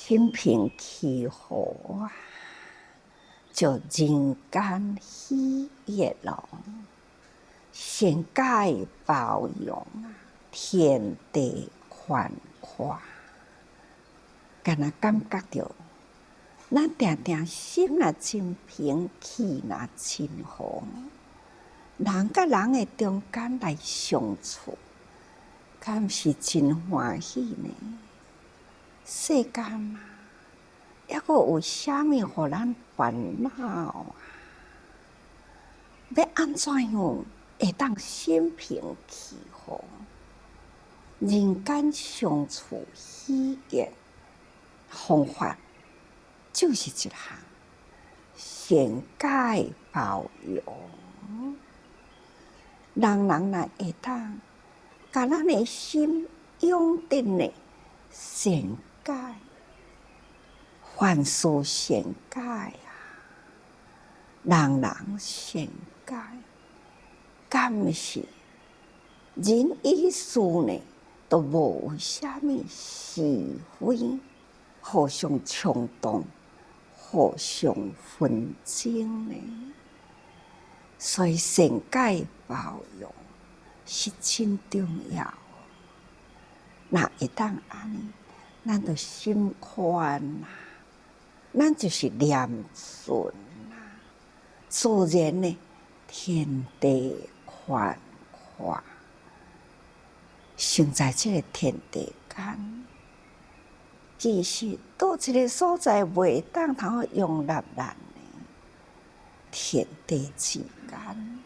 心平气和啊，就人间喜悦咯。善解包容啊，天地宽阔。敢若感觉着，咱定定心若真平，气若真和，人甲人的中间来相处，敢是真欢喜呢？世间啊，抑阁有啥物互咱烦恼啊？要安怎样会当心平气和？人间相处喜悦方法，就是一项善解包容。人若会当甲咱的心用定的善解，凡事善解啊，人善解，敢是人与事呢，都无有啥物是非，互相冲动，互相纷争呢。所以善解包容是真重要。若会当安尼，咱就心宽啦，咱就是念顺啦，自然呢，天地宽阔。生在这个天地间，其实倒一个所在袂当通容纳咱呢？天地之间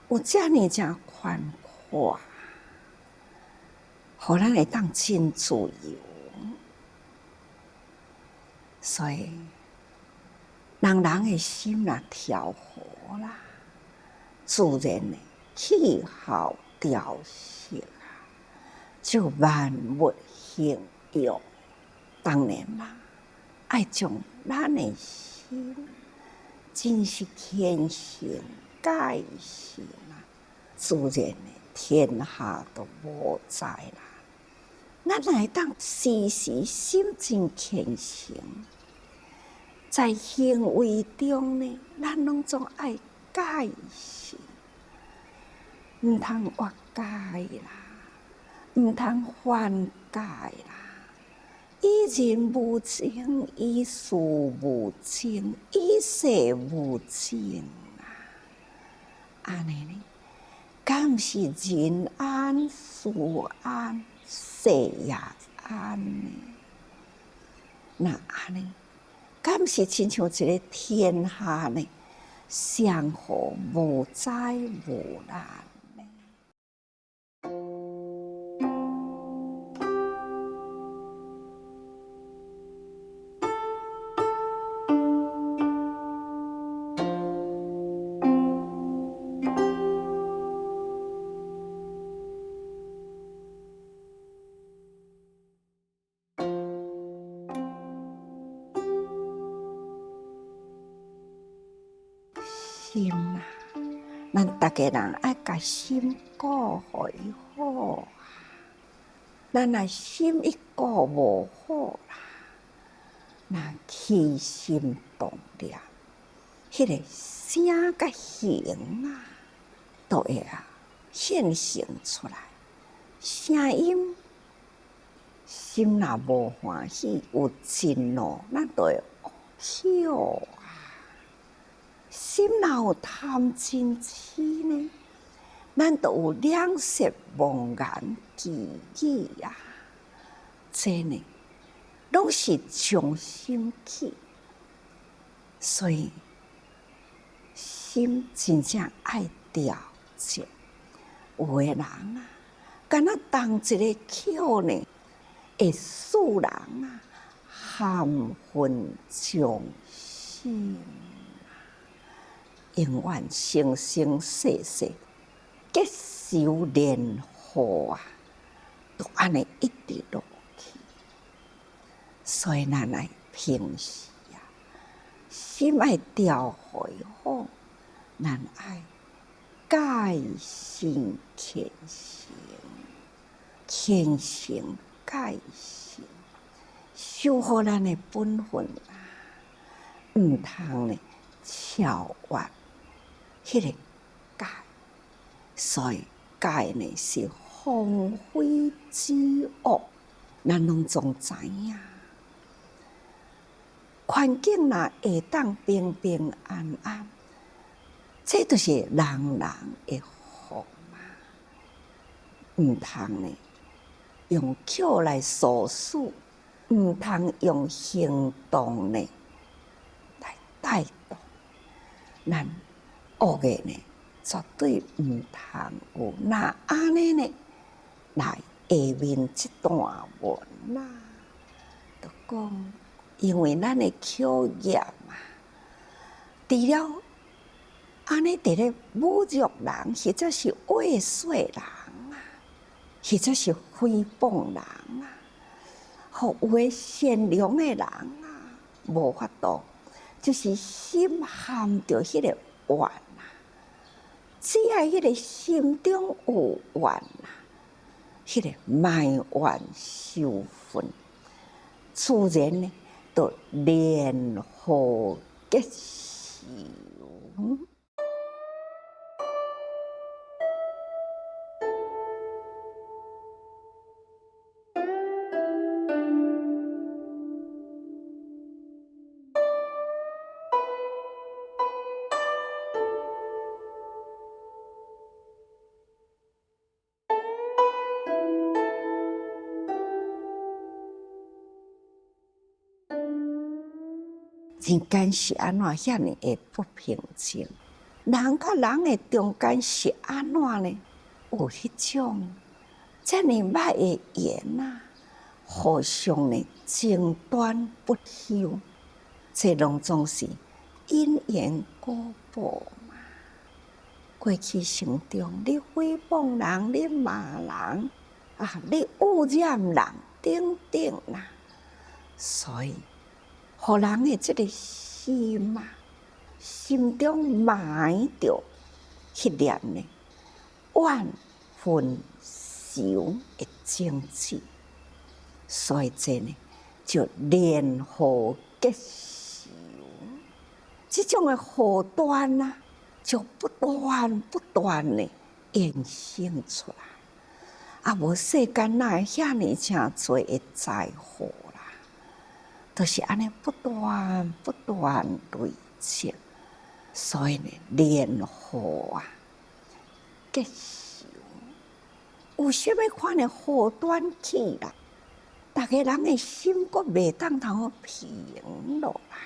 有遮尔正宽阔，互咱会当真自由。所以，人的心若调和啦，自然的气候调息啊，就万物兴旺。当然啦，爱将咱的心真是虔诚改心啊，自然的天下都无灾难。咱会当时时心真虔诚，在行为中呢，咱拢总爱改心，毋通越改啦，毋通反改啦。以人无情，以事无情，以世无争啊！安尼呢，敢是人安事安，世也安呢？那安尼，敢是亲像一个天下呢，祥和无灾无难呢？心啊，咱逐个人爱甲心顾互伊好。咱若心一顾无好啦，若起心动念，迄个声甲形啊，都会现形出来。声音，心若无欢喜，有震怒，咱都会跳啊。心若有贪嗔痴呢，咱都有两舌妄言绮语啊。这呢，拢是从心起，所以心真正爱调节。有的人啊，敢若动一个口呢，会使人啊含恨伤心。永远生生世世结仇连祸啊，都安尼一直落去。所以咱来平时啊，心爱调和好，咱爱改心虔诚，虔诚改心，守护咱的本分啊，毋通呢超越迄个界，所以界呢是风非之恶，咱拢总知影。环境若会当平平安安，这就是人人的福嘛。毋通呢用口来诉事，毋通用行动呢来带动。咱恶嘅呢，绝对毋通有。那安尼呢，来下面这段文啦，就讲，因为咱的口业嘛，除了安尼伫咧侮辱人，或者是畏说人啊，或者是诽谤人啊，互有诶善良诶人啊，无法度，就是心含着迄个怨啊，只要迄个心中有怨啊，迄个埋怨受愤，自然呢，就连祸结仇。人间是安怎遐尼的不平静？人甲人的中间是安怎呢？有迄种遮尼歹的缘啊，互相呢争端不休，这拢总是因缘果报嘛。过去生中，你诽谤人，你骂人啊，你污染人，等等啦，所以。互人的这个心啊，心中埋着迄念呢怨恨仇的种子，所以这呢就连祸结仇。这种的祸端啊，就不断的衍生出来。啊，无世间哪会遐尼诚侪的灾祸？都是安尼不断累积，所以呢，连祸啊结仇。有啥物款的祸端起来，逐个人的心阁袂当通平落来，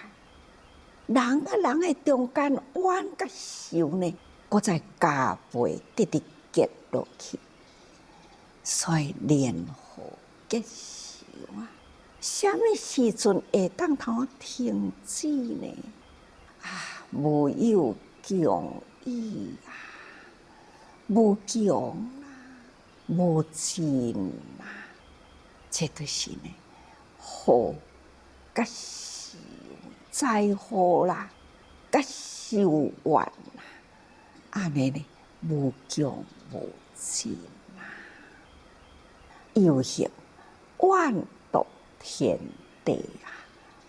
人甲人的中间怨甲仇呢，阁再加倍直结落去，所以连祸结仇啊。什么时阵会当通停止呢？啊，无有强意啊，无强啊，无尽啊，这就是呢，祸甲仇灾祸啦，甲仇怨啦，安尼呢，无强无尽啊，有形怨毒。天地啊，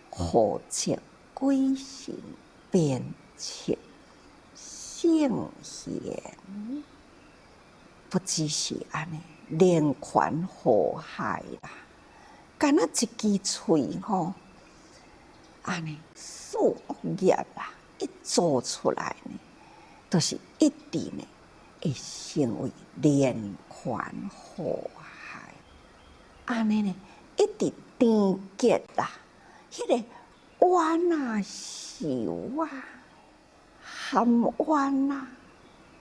祸结鬼神，变切圣贤，不只是安尼，连环祸害啦。干那一支嘴吼，安尼树恶业啦，一做出来呢，都是一直呢，会成为连环祸害。安尼呢，一直。连结啦，迄个怨啊、仇啊、含怨啊、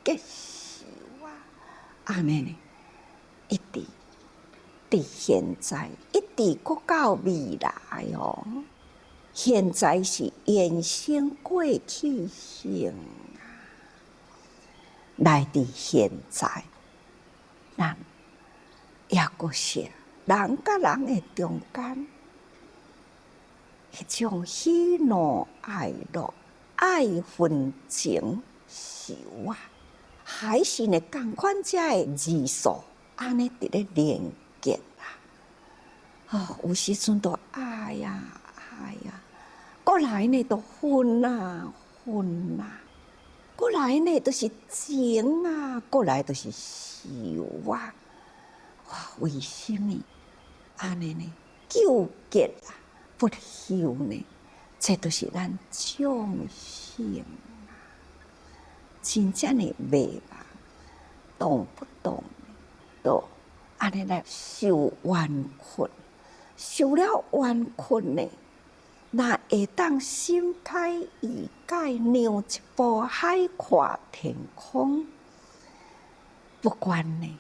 结仇啊，安尼呢，一直伫现在，一直搁到未来哦。现在是缘生过去生啊，来伫现在，咱也搁是。人甲人的中间，迄种喜怒哀乐、爱恨情仇啊，还是呢共款遮的字数，安尼伫咧连结啊。哦，有时阵都哎呀，哎呀，过来呢都昏啊，昏啊，过来呢都是情啊，过来都是愁啊，哇，为什么安尼呢？纠结啊，不休呢？这都是咱众生啊，真正的迷茫，动不动都安尼来受冤困，受了冤困呢，那会当心开意解，让一步海阔天空。不管呢，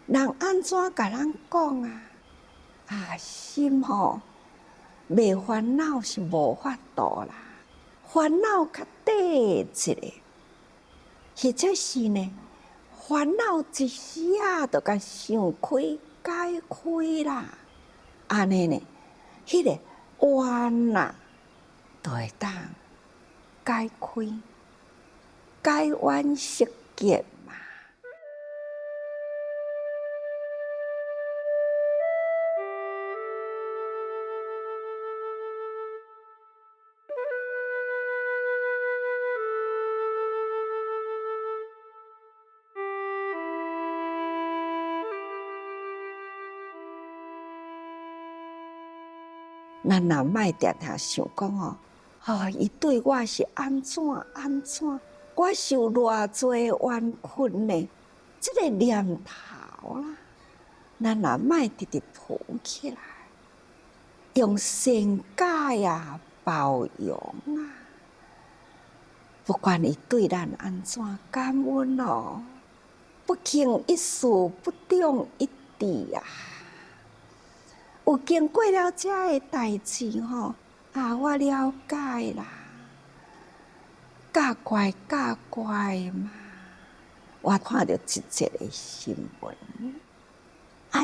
人安怎甲咱讲啊？啊，心吼，袂烦恼是无法度啦，烦恼较底一个，或者是呢，烦恼一时啊，就甲想开解开啦，安尼呢，迄个冤啊，就会当解开，解冤释结嘛。咱若莫定定想讲哦，伊对我是安怎安怎，我受偌济冤困呢？这个念头啦，咱若莫直直抱起来，用善解啊，包容啊，不管伊对咱安怎，感恩哦，不轻一事，不重一智啊。有经过了这个代志吼，我了解啦，教乖教乖嘛。我看到一则的新闻，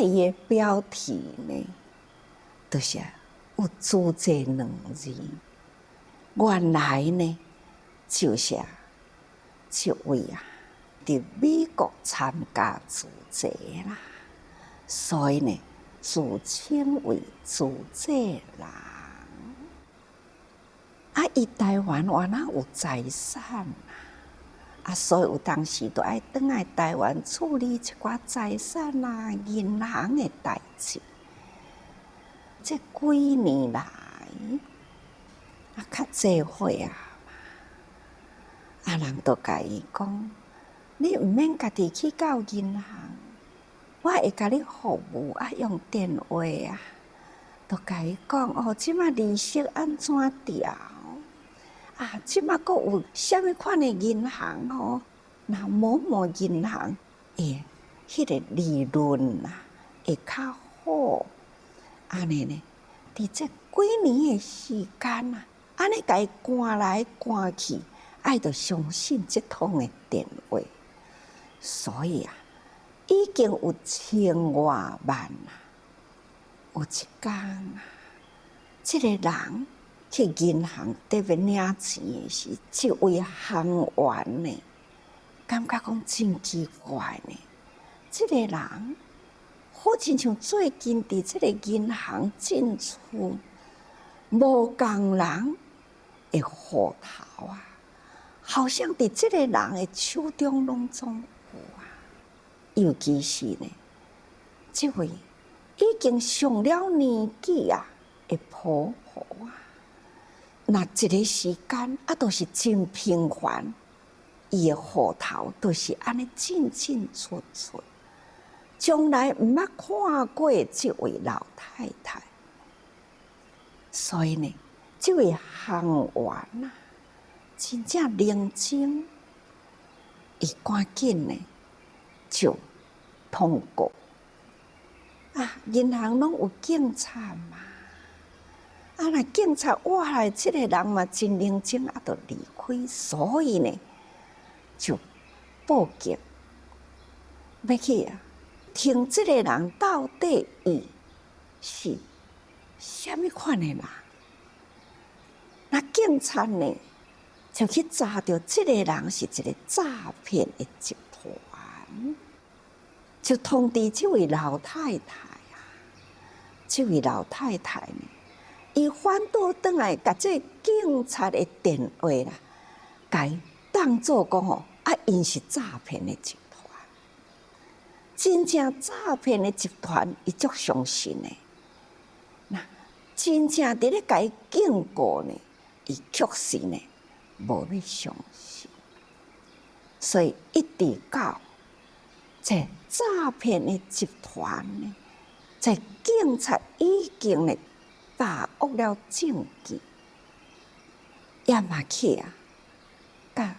伊的标题呢，就是有注这两字，原来呢就是这位啊，伫美国参加注这啦，所以呢，自称为注这人。伊台湾原来有财产所以有当时都爱转来台湾处理一寡财产银行的代志。这几年来，较济伙人都甲伊讲，你毋免家己去到银行，我会甲你服务用电话都甲伊讲即马利息安怎调？即马阁有啥物款的银行那某某银行迄个利润会较好。安尼呢，伫这几年的时间安尼甲伊赶来赶去，着相信这通的电话，所以已经有千外万有一天这个人去银行得要领钱的时，这位行员呢，感觉讲真奇怪呢。这个人好亲像最近伫这个银行进出，无共人会户头好像伫这个人的手中拢总有尤其是呢，这位已经上了年纪的婆婆那一个时间都是真频繁，伊的户头都是安尼进进出出，从来毋捌看过这位老太太，所以呢，这位行员真正认真，伊赶紧呢就通过银行拢有警察嘛。若警察哇来，这个人嘛真认真就离开，所以呢就报警，要去听这个人到底伊是什么款的人。那警察呢就去查到这个人是一个诈骗的集团，就通知这位老太太这位老太太呢，伊反倒转来，甲这警察的电话啦，甲伊当作讲吼，因是诈骗的集团，真正诈骗的集团，伊足相信的。那真正伫咧甲伊警告呢，伊确实呢无要相信，所以一直到这诈骗的集团呢，这警察已经呢把握了证据，也嘛去啊，甲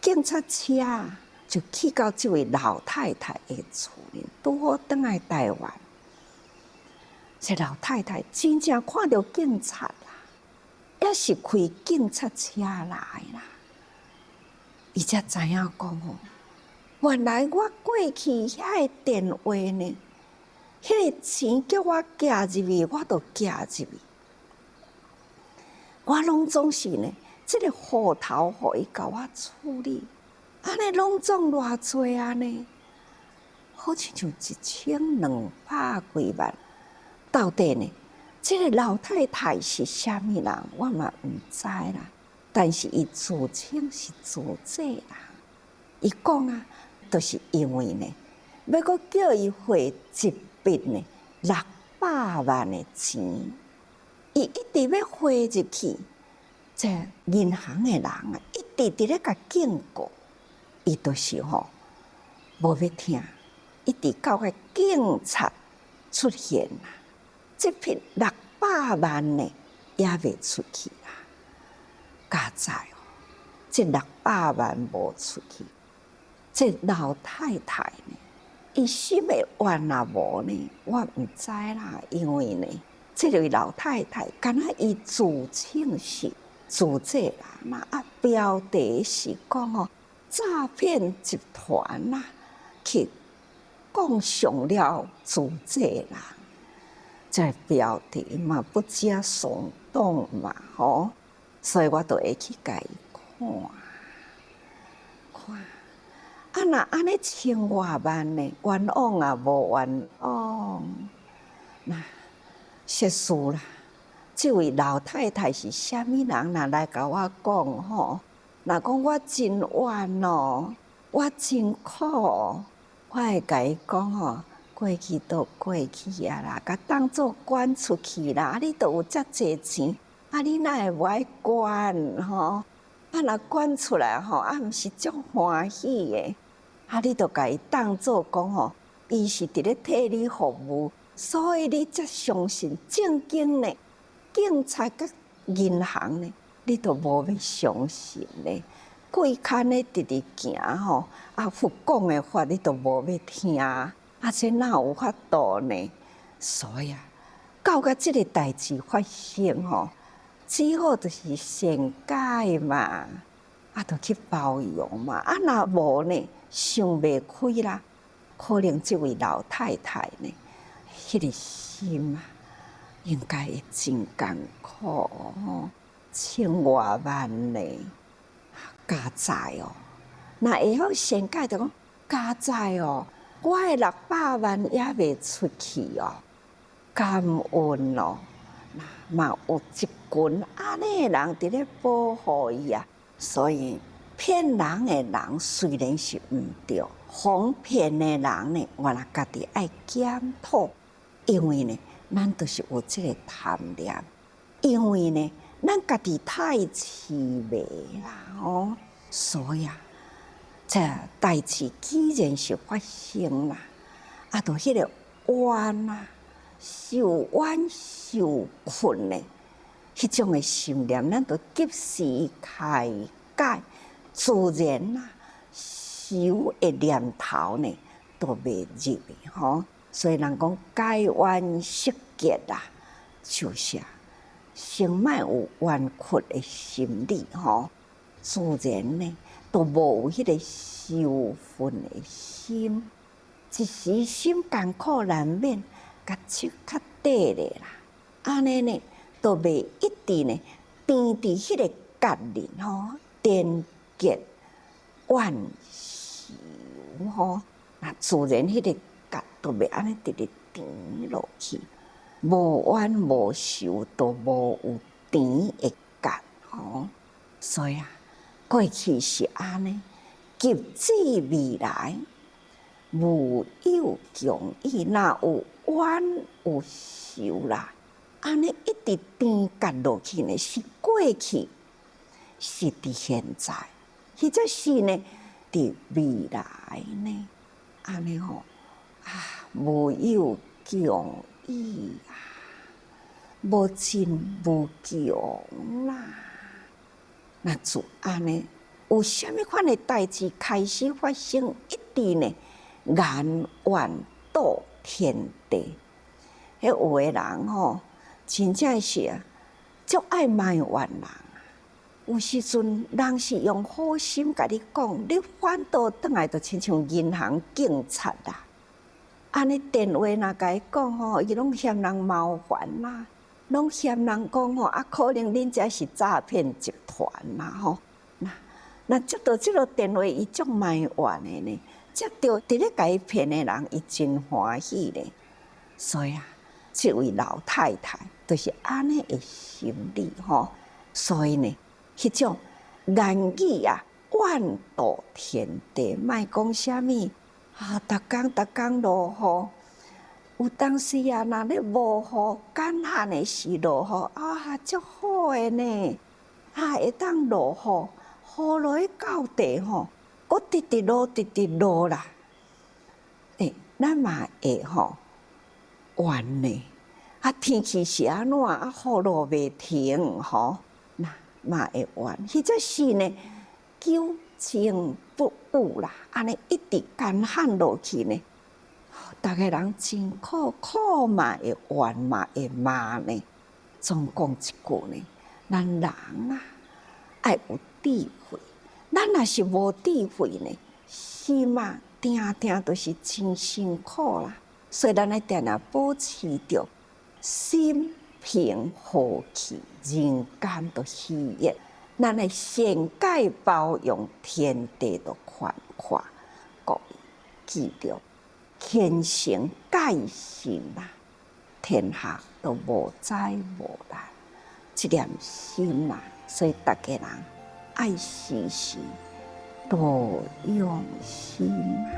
警察车就去到这位老太太的厝里，拄好转来台湾。这老太太真正看到警察啦，也是开警察车来啦，伊才知影讲吼，原来我过去遐个电话呢，迄个钱叫我寄入去，我就寄入去。我拢总是呢，这个户头互伊甲我处理，安尼拢总偌济啊呢？好像就1200几万。到底呢？这个老太太是虾米人，我嘛唔知啦。但是伊自称是自济人，伊讲啊，就是因为呢，要阁叫伊汇一笔呢600万的钱，伊一直要汇入去。这银行的人啊，一直伫咧甲警告，伊就是吼无要听，一直到个警察出现啦。这笔600万呢，也未出去啦。加在哦，这600万无出去，这老太太呢，伊心的愿也无呢，我唔知啦。因为呢，这位老太太，敢若伊自称是自济人啦，标题是讲哦，诈骗集团啦，去讲上了自济人。这标题嘛不加耸动嘛，吼，所以我就会去甲伊看。若安尼千外万呢，冤枉啊无冤枉。那实事啦，这位老太太是虾米人？若来甲我讲吼，若讲我真冤哦，我真苦，我会甲伊讲吼。过去都过去啊啦，甲当作捐出去啦。你都有遮济钱，你哪会无爱捐吼？若捐出来吼，毋是足欢喜的。你都甲伊当作讲吼，伊是伫咧替你服务，所以你才相信。正经呢，警察甲银行呢，你都无要相信呢。规牵呢直直行吼，佛讲的话你都无要听。这哪有法度呢？所以到甲这个代志发生吼，只好就是善解嘛，就去包容嘛。若无呢，想袂开啦，可能这位老太太呢，迄个心应该会真艰苦哦，千外万呢，加在哦，若会晓善解就讲加在哦。我的600万也未出去哦，感恩哦，嘛有一群安尼的人伫咧保护伊啊。所以骗人的人虽然是毋对，哄骗的人呢，我若家己爱检讨，因为呢，咱就是有这个贪念，因为呢，咱家己太痴迷啦哦，所以这代志既然是发生啦，就迄个冤啊，受冤受困呢，迄种的心念，咱就及时开解，自然啦，修的念头呢，都袂入去吼。所以人讲解冤释结啦，就是先莫有冤屈的心理吼，自然呢。都无有迄个受愤的心，一时心艰苦难免，甲手较短咧啦。安尼呢，都袂一直呢偏伫迄个角里吼，连结怨仇吼，那自然迄个角都袂安尼直直甜落去。无冤无仇，都无有甜的感哦。所以啊，过去是安尼，及至未来，无有强义，哪有冤有仇啦？安尼一直甜感落去呢，是过去，是伫现在，或者是呢，伫未来呢？安尼吼啊，无有强义啊，无真无强啦。那就安尼，有啥物款的代志开始发生，一直呢言怨斗天地。迄有诶人吼，真正是啊，足爱埋怨人。有时阵人是用好心甲你讲，你反倒转来就亲像银行警察啦。安尼电话若甲伊讲吼，伊拢嫌人麻烦啦，拢嫌人讲吼啊，可能恁遮是诈骗集团啦吼。那接到即个电话，伊足埋怨的呢。接到伫咧甲伊骗的人，伊真欢喜呢。所以啊，即位老太太就是安尼的心理吼。所以呢，迄种言语啊，怨妒天地，莫讲啥物啊，逐工落雨，有当时啊，若咧无雨干旱的时落雨啊，足好诶呢，啊，会当落雨落去到地吼，佫直直落啦，咱嘛会怨呢。啊，天气是安怎啊？雨落袂停吼，那嘛会怨，或者是呢，久晴不误啦，安尼一直干旱落去呢，逐个人真苦嘛会怨嘛会骂呢。总讲一句呢，咱人啊，爱有智慧。咱若是无智慧呢，心啊，定都是真辛苦啦。所以咱要定定保持着心平和气，人间都喜悦。咱的善解包容，天地都宽阔。各位记着，虔诚戒心啦，天下都无灾无难。这念心啦，所以大家人爱时时多用心啊。